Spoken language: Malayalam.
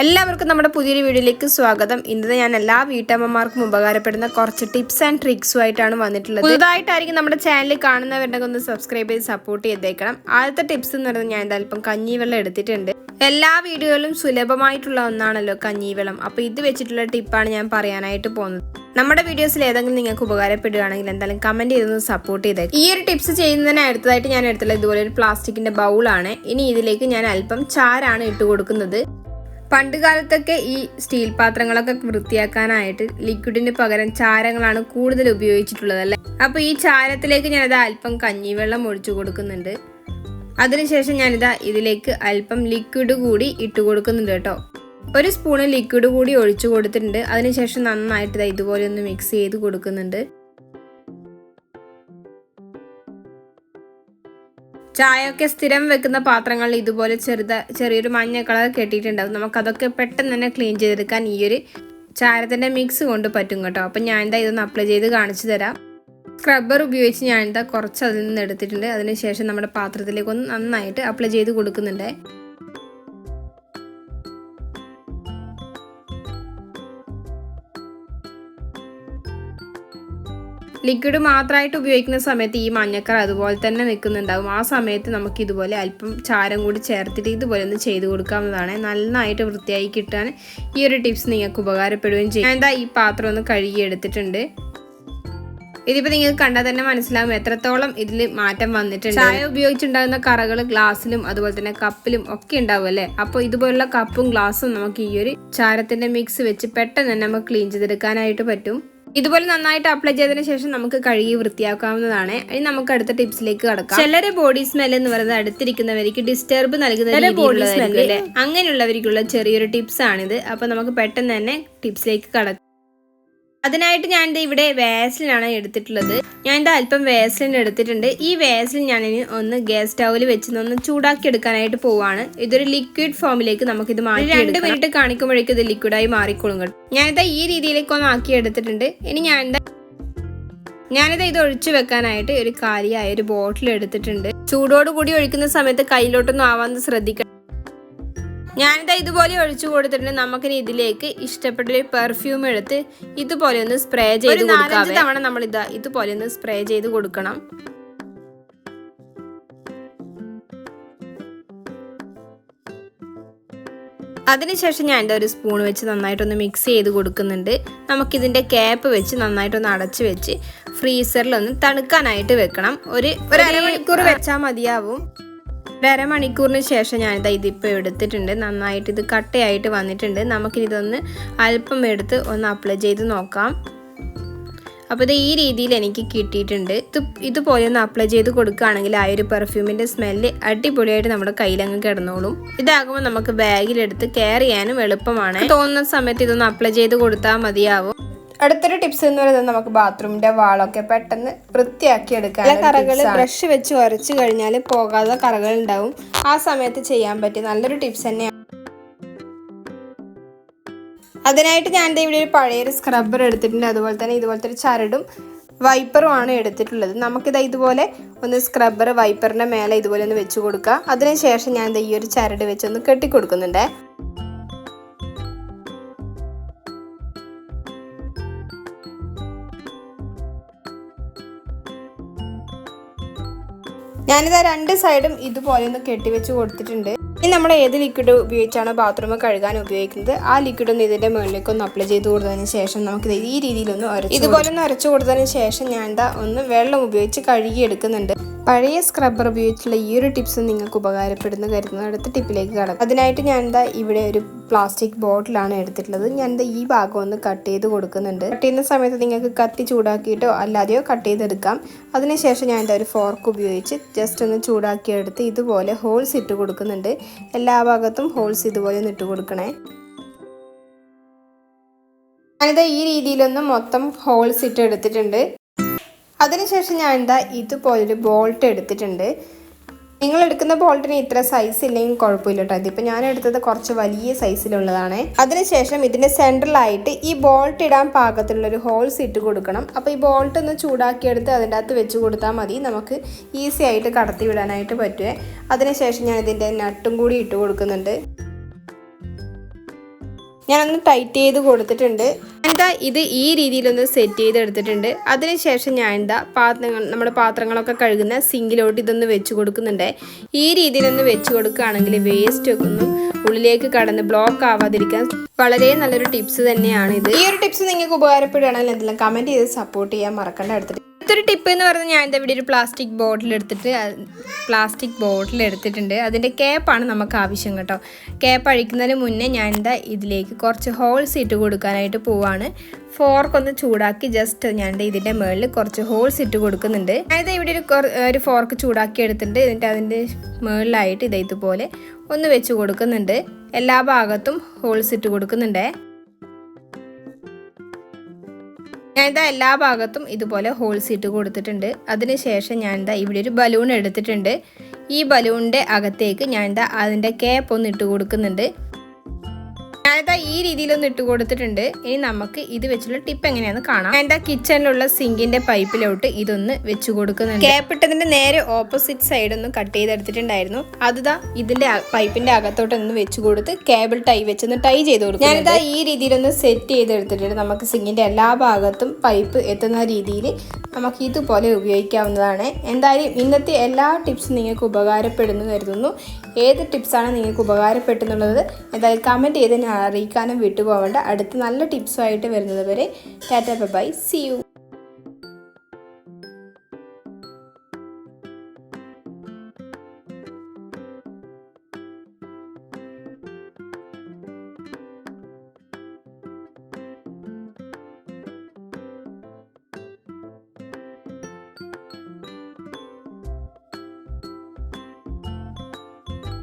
എല്ലാവർക്കും നമ്മുടെ പുതിയൊരു വീഡിയോയിലേക്ക് സ്വാഗതം. ഇന്ന് ഞാൻ എല്ലാ വീട്ടമ്മമാർക്കും ഉപകാരപ്പെടുന്ന കുറച്ച് ടിപ്സ് ആൻഡ് ട്രിക്സുമായിട്ടാണ് വന്നിട്ടുള്ളത്. പുതുതായിട്ടായിരിക്കും നമ്മുടെ ചാനൽ കാണുന്നവരുടെ ഒന്ന് സബ്സ്ക്രൈബ് ചെയ്ത് സപ്പോർട്ട് ചെയ്തേക്കണം. ആദ്യത്തെ ടിപ്സ് എന്ന് പറയുന്നത് ഞാൻ അല്പം കഞ്ഞിവെള്ളം എടുത്തിട്ടുണ്ട്. എല്ലാ വീഡിയോയിലും സുലഭമായിട്ടുള്ള ഒന്നാണല്ലോ കഞ്ഞിവെള്ളം. അപ്പോൾ ഇത് വെച്ചിട്ടുള്ള ടിപ്പാണ് ഞാൻ പറയാനായിട്ട് പോകുന്നത്. നമ്മുടെ വീഡിയോസിൽ ഏതെങ്കിലും നിങ്ങൾക്ക് ഉപകാരപ്പെടുകയാണെങ്കിൽ എന്തായാലും കമന്റ് ചെയ്തൊന്ന് സപ്പോർട്ട് ചെയ്തേക്കും. ഈ ഒരു ടിപ്സ് ചെയ്യുന്നതിന് അടുത്തതായിട്ട് ഞാൻ എടുത്തുള്ള ഇതുപോലെ ഒരു പ്ലാസ്റ്റിക്കിന്റെ ബൗളാണ്. ഇനി ഇതിലേക്ക് ഞാൻ അല്പം ചാരാണ് ഇട്ട് കൊടുക്കുന്നത്. പണ്ട് കാലത്തൊക്കെ ഈ സ്റ്റീൽ പാത്രങ്ങളൊക്കെ വൃത്തിയാക്കാനായിട്ട് ലിക്വിഡിന് പകരം ചാരങ്ങളാണ് കൂടുതൽ ഉപയോഗിച്ചിട്ടുള്ളത് അല്ലേ. അപ്പോൾ ഈ ചാരത്തിലേക്ക് ഞാനിത് അല്പം കഞ്ഞിവെള്ളം ഒഴിച്ചു കൊടുക്കുന്നുണ്ട്. അതിനുശേഷം ഞാനിതാ ഇതിലേക്ക് അല്പം ലിക്വിഡ് കൂടി ഇട്ട് കൊടുക്കുന്നുണ്ട് കേട്ടോ. ഒരു സ്പൂണ് ലിക്വിഡ് കൂടി ഒഴിച്ചു കൊടുത്തിട്ടുണ്ട്. അതിനുശേഷം നന്നായിട്ട് ഇതുപോലെ ഒന്ന് മിക്സ് ചെയ്ത് കൊടുക്കുന്നുണ്ട്. ചായയൊക്കെ സ്ഥിരം വെക്കുന്ന പാത്രങ്ങളിൽ ഇതുപോലെ ചെറിയൊരു മഞ്ഞ കളർ കെട്ടിയിട്ടുണ്ടാവും. നമുക്കതൊക്കെ പെട്ടെന്ന് തന്നെ ക്ലീൻ ചെയ്തെടുക്കാൻ ഈ ഒരു ചാരത്തിൻ്റെ മിക്സ് കൊണ്ട് പറ്റും കേട്ടോ. അപ്പം ഞാനിതാ ഇതൊന്ന് അപ്ലൈ ചെയ്ത് കാണിച്ചു തരാം. സ്ക്രബ്ബർ ഉപയോഗിച്ച് ഞാനിതാ കുറച്ച് അതിൽ നിന്ന് എടുത്തിട്ടുണ്ട്. അതിനുശേഷം നമ്മുടെ പാത്രത്തിലേക്ക് ഒന്ന് നന്നായിട്ട് അപ്ലൈ ചെയ്ത് കൊടുക്കുന്നുണ്ട്. ലിക്വിഡ് മാത്രമായിട്ട് ഉപയോഗിക്കുന്ന സമയത്ത് ഈ മഞ്ഞക്കറ അതുപോലെ തന്നെ നിൽക്കുന്നുണ്ടാവും. ആ സമയത്ത് നമുക്ക് ഇതുപോലെ അല്പം ചാരം കൂടി ചേർത്തിട്ട് ഇതുപോലെ ഒന്ന് ചെയ്ത് കൊടുക്കാവുന്നതാണ്. നന്നായിട്ട് വൃത്തിയായി കിട്ടാൻ ഈ ഒരു ടിപ്സ് നിങ്ങൾക്ക് ഉപകാരപ്പെടുകയും ചെയ്യും. ഞാൻ എന്താ ഈ പാത്രം ഒന്ന് കഴുകി എടുത്തിട്ടുണ്ട്. ഇതിപ്പോൾ നിങ്ങൾക്ക് കണ്ടാൽ തന്നെ മനസ്സിലാവും എത്രത്തോളം ഇതിൽ മാറ്റം വന്നിട്ടുണ്ട്. ചായ ഉപയോഗിച്ചുണ്ടാകുന്ന കറകൾ ഗ്ലാസ്സിലും അതുപോലെ തന്നെ കപ്പിലും ഒക്കെ ഉണ്ടാവും അല്ലേ. അപ്പോൾ ഇതുപോലുള്ള കപ്പും ഗ്ലാസും നമുക്ക് ഈ ഒരു ചാരത്തിന്റെ മിക്സ് വെച്ച് പെട്ടെന്ന് തന്നെ നമുക്ക് ക്ലീൻ ചെയ്തെടുക്കാനായിട്ട് പറ്റും. ഇതുപോലെ നന്നായിട്ട് അപ്ലൈ ചെയ്തതിനു ശേഷം നമുക്ക് കഴുകി വൃത്തിയാക്കാവുന്നതാണ്. ഇനി നമുക്ക് അടുത്ത ടിപ്സിലേക്ക് കടക്കാം. ചിലരെ ബോഡി സ്മെൽ എന്ന് പറയുന്നത് അടുത്തിരിക്കുന്നവർക്ക് ഡിസ്റ്റർബ് നൽകുന്ന ബോഡി സ്മെൽ അല്ലേ, അങ്ങനെയുള്ളവർക്കുള്ള ചെറിയൊരു ടിപ്സ് ആണിത്. അപ്പൊ നമുക്ക് പെട്ടെന്ന് തന്നെ ടിപ്സിലേക്ക് കടക്കാം. അതിനായിട്ട് ഞാൻ ഇവിടെ വേസ്ലിനാണ് എടുത്തിട്ടുള്ളത്. ഞാൻ അല്പം വേസ്ലിൻ എടുത്തിട്ടുണ്ട്. ഈ വേസ്ലിൻ ഞാനിനി ഒന്ന് ഗ്യാസ് സ്റ്റൗവിൽ വെച്ച് ഒന്ന് ചൂടാക്കി എടുക്കാനായിട്ട് പോവാണ്. ഇതൊരു ലിക്വിഡ് ഫോമിലേക്ക് നമുക്കിത് മാറ്റി 2 മിനിറ്റ് കാണിക്കുമ്പോഴേക്കും ഇത് ലിക്വിഡായി മാറിക്കൊള്ളും കേട്ടോ. ഞാനിതാ ഈ രീതിയിലേക്ക് ഒന്ന് ആക്കി എടുത്തിട്ടുണ്ട്. ഇനി ഞാനിതാ ഇത് ഒഴിച്ചു വെക്കാനായിട്ട് ഒരു കാലിയായ ഒരു ബോട്ടിൽ എടുത്തിട്ടുണ്ട്. ചൂടോടുകൂടി ഒഴിക്കുന്ന സമയത്ത് കയ്യിലോട്ടൊന്നും ആവാൻ ശ്രദ്ധിക്കണം. ഞാനിതാ ഇതുപോലെ ഒഴിച്ചു കൊടുത്തിട്ടുണ്ട്. നമുക്കിനി ഇതിലേക്ക് ഇഷ്ടപ്പെട്ടൊരു പെർഫ്യൂം എടുത്ത് ഇതുപോലെ ഒന്ന് സ്പ്രേ ചെയ്ത് കൊടുക്കാം. 4-5 തവണ നമ്മൾ ഇതുപോലെ ഒന്ന് സ്പ്രേ ചെയ്ത് കൊടുക്കണം. അതിനുശേഷം ഞാൻ ഒരു സ്പൂൺ വെച്ച് നന്നായിട്ടൊന്ന് മിക്സ് ചെയ്ത് കൊടുക്കുന്നുണ്ട്. നമുക്കിതിൻ്റെ ക്യാപ്പ് വെച്ച് നന്നായിട്ടൊന്ന് അടച്ചു വെച്ച് ഫ്രീസറിലൊന്ന് തണുക്കാനായിട്ട് വെക്കണം. ഒരു അരമണിക്കൂർ വെച്ചാൽ മതിയാവും. ഒരു അരമണിക്കൂറിന് ശേഷം ഞാനിതാ ഇതിപ്പോൾ എടുത്തിട്ടുണ്ട്. നന്നായിട്ട് ഇത് കട്ടയായിട്ട് വന്നിട്ടുണ്ട്. നമുക്കിതൊന്ന് അല്പം എടുത്ത് ഒന്ന് അപ്ലൈ ചെയ്ത് നോക്കാം. അപ്പോൾ ഇത് ഈ രീതിയിൽ എനിക്ക് കിട്ടിയിട്ടുണ്ട്. ഇതുപോലെ ഒന്ന് അപ്ലൈ ചെയ്ത് കൊടുക്കുകയാണെങ്കിൽ ആ ഒരു പെർഫ്യൂമിൻ്റെ സ്മെല്ല് അടിപൊളിയായിട്ട് നമ്മുടെ കയ്യിലങ്ങ് കിടന്നോളും. ഇതാകുമ്പോൾ നമുക്ക് ബാഗിലെടുത്ത് കെയർ ചെയ്യാനും എളുപ്പമാണ്. തോന്നുന്ന സമയത്ത് ഇതൊന്ന് അപ്ലൈ ചെയ്ത് കൊടുത്താൽ മതിയാവും. അടുത്തൊരു ടിപ്സ് എന്ന് പറയുന്നത് നമുക്ക് ബാത്റൂമിന്റെ വാളൊക്കെ പെട്ടെന്ന് വൃത്തിയാക്കി എടുക്കാൻ കറകൾ ബ്രഷ് വെച്ച് ഉരച്ചു കഴിഞ്ഞാൽ പോകാതെ കറകൾ ഉണ്ടാവും. ആ സമയത്ത് ചെയ്യാൻ പറ്റിയ നല്ലൊരു ടിപ്സ് തന്നെയാണ്. അതിനായിട്ട് ഞാൻ ഇവിടെ ഒരു പഴയൊരു സ്ക്രബ്ബർ എടുത്തിട്ടുണ്ട്. അതുപോലെ തന്നെ ഇതുപോലത്തെ ഒരു ചരടും വൈപ്പറും ആണ് എടുത്തിട്ടുള്ളത്. നമുക്കിത് ഇതുപോലെ ഒന്ന് സ്ക്രബ്ബർ വൈപ്പറിന്റെ മേലെ ഇതുപോലെ ഒന്ന് വെച്ച് കൊടുക്കുക. അതിനുശേഷം ഞാൻ ഈ ഒരു ചരട് വെച്ചൊന്ന് കെട്ടിക്കൊടുക്കുന്നുണ്ട്. ഞാനിതാ 2 സൈഡും ഇതുപോലെ ഒന്ന് കെട്ടിവെച്ച് കൊടുത്തിട്ടുണ്ട്. ഇനി നമ്മൾ ഏത് ലിക്വിഡ് ഉപയോഗിച്ചാണോ ബാത്റൂം കഴുകാൻ ഉപയോഗിക്കുന്നത് ആ ലിക്വിഡ് ഒന്ന് ഇതിന്റെ മുകളിലേക്ക് ഒന്ന് അപ്ലൈ ചെയ്ത് കൊടുത്തതിന് ശേഷം നമുക്ക് ഈ രീതിയിലൊന്ന് ഇതുപോലെ ഒന്ന് അരച്ചു കൊടുത്തതിന് ശേഷം ഞാൻ ഒന്ന് വെള്ളം ഉപയോഗിച്ച് കഴുകി എടുക്കുന്നുണ്ട്. പഴയ സ്ക്രബ്ബർ ഉപയോഗിച്ചുള്ള ഈ ഒരു ടിപ്സ് നിങ്ങൾക്ക് ഉപകാരപ്പെടുന്ന കരുതുന്നു. അടുത്ത ടിപ്പിലേക്ക് കടക്കാം. അതിനായിട്ട് ഞാൻ ഇവിടെ ഒരു പ്ലാസ്റ്റിക് ബോട്ടിലാണ് എടുത്തിട്ടുള്ളത്. ഞാൻ ഈ ഭാഗം ഒന്ന് കട്ട് ചെയ്ത് കൊടുക്കുന്നുണ്ട്. കട്ട് ചെയ്യുന്ന സമയത്ത് നിങ്ങൾക്ക് കത്തി ചൂടാക്കിയിട്ടോ അല്ലാതെയോ കട്ട് ചെയ്തെടുക്കാം. അതിനുശേഷം ഞാൻ ഒരു ഫോർക്ക് ഉപയോഗിച്ച് ജസ്റ്റ് ഒന്ന് ചൂടാക്കി എടുത്ത് ഇതുപോലെ ഹോൾസ് ഇട്ട് കൊടുക്കുന്നുണ്ട്. എല്ലാ ഭാഗത്തും ഹോൾസ് ഇതുപോലെ ഒന്ന് ഇട്ട് കൊടുക്കണേ. ഞാനിത് ഈ രീതിയിലൊന്ന് മൊത്തം ഹോൾസ് ഇട്ട് എടുത്തിട്ടുണ്ട്. അതിനുശേഷം ഞാൻ ഇതുപോലൊരു ബോൾട്ട് എടുത്തിട്ടുണ്ട്. നിങ്ങൾ എടുക്കുന്ന ബോൾട്ടിന് ഇത്ര സൈസ് ഇല്ലെങ്കിൽ കുഴപ്പമില്ല കേട്ടോ. ഇതിപ്പോൾ ഞാൻ എടുത്തത് കുറച്ച് വലിയ സൈസിലുള്ളതാണ്. അതിനുശേഷം ഇതിൻ്റെ സെൻട്രലായിട്ട് ഈ ബോൾട്ട് ഇടാൻ പാകത്തിലുള്ളൊരു ഹോൾസ് ഇട്ട് കൊടുക്കണം. അപ്പോൾ ഈ ബോൾട്ട് ഒന്ന് ചൂടാക്കിയെടുത്ത് അതിൻ്റെ അകത്ത് വെച്ച് കൊടുത്താൽ മതി. നമുക്ക് ഈസി ആയിട്ട് കടത്തി വിടാനായിട്ട് പറ്റുമേ. അതിനുശേഷം ഞാൻ ഇതിൻ്റെ നട്ടും കൂടി ഇട്ട് കൊടുക്കുന്നുണ്ട്. ഞാനൊന്ന് ടൈറ്റ് ചെയ്ത് കൊടുത്തിട്ടുണ്ട്. എന്താ ഇത് ഈ രീതിയിലൊന്ന് സെറ്റ് ചെയ്തെടുത്തിട്ടുണ്ട്. അതിനുശേഷം ഞാൻ എന്താ നമ്മുടെ പാത്രങ്ങളൊക്കെ കഴുകുന്ന സിങ്കിലോട്ട് ഇതൊന്ന് വെച്ച് കൊടുക്കുന്നുണ്ട്. ഈ രീതിയിലൊന്ന് വെച്ച് കൊടുക്കുകയാണെങ്കിൽ വേസ്റ്റ് ഒക്കെ ഒന്നും ഉള്ളിലേക്ക് കടന്ന് ബ്ലോക്ക് ആവാതിരിക്കാൻ വളരെ നല്ലൊരു ടിപ്സ് തന്നെയാണ് ഇത്. ഈ ഒരു ടിപ്സ് നിങ്ങൾക്ക് ഉപകാരപ്പെടുകയാണെങ്കിൽ എന്തെങ്കിലും കമൻറ്റ് ചെയ്ത് സപ്പോർട്ട് ചെയ്യാൻ മറക്കണ്ട. അടുത്തൊരു ടിപ്പ് എന്ന് പറഞ്ഞാൽ ഞാൻ എന്താ ഇവിടെ ഒരു പ്ലാസ്റ്റിക് ബോട്ടിൽ എടുത്തിട്ടുണ്ട്. അതിൻ്റെ ക്യാപ്പാണ് നമുക്ക് ആവശ്യം കേട്ടോ. ക്യാപ്പ് അഴിക്കുന്നതിന് മുന്നേ ഞാൻ എന്താ ഇതിലേക്ക് കുറച്ച് ഹോൾസ് ഇട്ട് കൊടുക്കാനായിട്ട് പോവാണ്. ഫോർക്ക് ചൂടാക്കി ജസ്റ്റ് ഞാൻ ഇതിൻ്റെ മുകളിൽ കുറച്ച് ഹോൾസ് ഇട്ട് കൊടുക്കുന്നുണ്ട്. അതായത് ഇവിടെ ഒരു ഫോർക്ക് ചൂടാക്കി എടുത്തിട്ടുണ്ട്. എന്നിട്ട് അതിൻ്റെ മുകളിലായിട്ട് ഇതുപോലെ ഒന്ന് വെച്ച് കൊടുക്കുന്നുണ്ട്. എല്ലാ ഭാഗത്തും ഹോൾസ് ഇട്ട് കൊടുക്കുന്നുണ്ട്. ഞാൻ എല്ലാ ഭാഗത്തും ഇതുപോലെ ഹോൾസ് ഇട്ട് കൊടുത്തിട്ടുണ്ട്. അതിനുശേഷം ഞാൻ ഇവിടെ ഒരു ബലൂൺ എടുത്തിട്ടുണ്ട്. ഈ ബലൂണിൻ്റെ അകത്തേക്ക് ഞാൻ അതിൻ്റെ ക്യാപ്പ് ഒന്ന് ഇട്ട് കൊടുക്കുന്നുണ്ട്. ഞാനിതാ ഈ രീതിയിലൊന്ന് ഇട്ട് കൊടുത്തിട്ടുണ്ട്. ഇനി നമുക്ക് ഇത് വെച്ചുള്ള ടിപ്പ് എങ്ങനെയാണെന്ന് കാണാം. ഞാൻ കിച്ചണിലുള്ള സിങ്കിന്റെ പൈപ്പിലോട്ട് ഇതൊന്ന് വെച്ച് കൊടുക്കുന്നുണ്ട്. ക്യാപ്പ് ഇട്ടതിന്റെ നേരെ ഓപ്പോസിറ്റ് സൈഡ് ഒന്ന് കട്ട് ചെയ്തെടുത്തിട്ടുണ്ടായിരുന്നു. അതിതാ ഇതിന്റെ പൈപ്പിന്റെ അകത്തോട്ടൊന്ന് വെച്ച് കൊടുത്ത് കേബിൾ ടൈ വെച്ചൊന്ന് ടൈ ചെയ്ത് കൊടുക്കും. ഞാനിതാ ഈ രീതിയിലൊന്ന് സെറ്റ് ചെയ്തെടുത്തിട്ടുണ്ട്. നമുക്ക് സിങ്കിന്റെ എല്ലാ ഭാഗത്തും പൈപ്പ് എത്തുന്ന രീതിയിൽ നമുക്ക് ഇതുപോലെ ഉപയോഗിക്കാവുന്നതാണ്. എന്തായാലും ഇന്നത്തെ എല്ലാ ടിപ്സും നിങ്ങൾക്ക് ഉപകാരപ്പെടുന്നു കരുതുന്നു. ഏത് ടിപ്സാണ് നിങ്ങൾക്ക് ഉപകാരപ്പെട്ടെന്നുള്ളത് എന്തായാലും കമൻറ്റ് ചെയ്ത് അറിയിക്കാനും വിട്ടുപോകേണ്ട. അടുത്ത നല്ല ടിപ്സുമായിട്ട് വരുന്നത് വരെ ടാറ്റ ബൈ, സീ യു.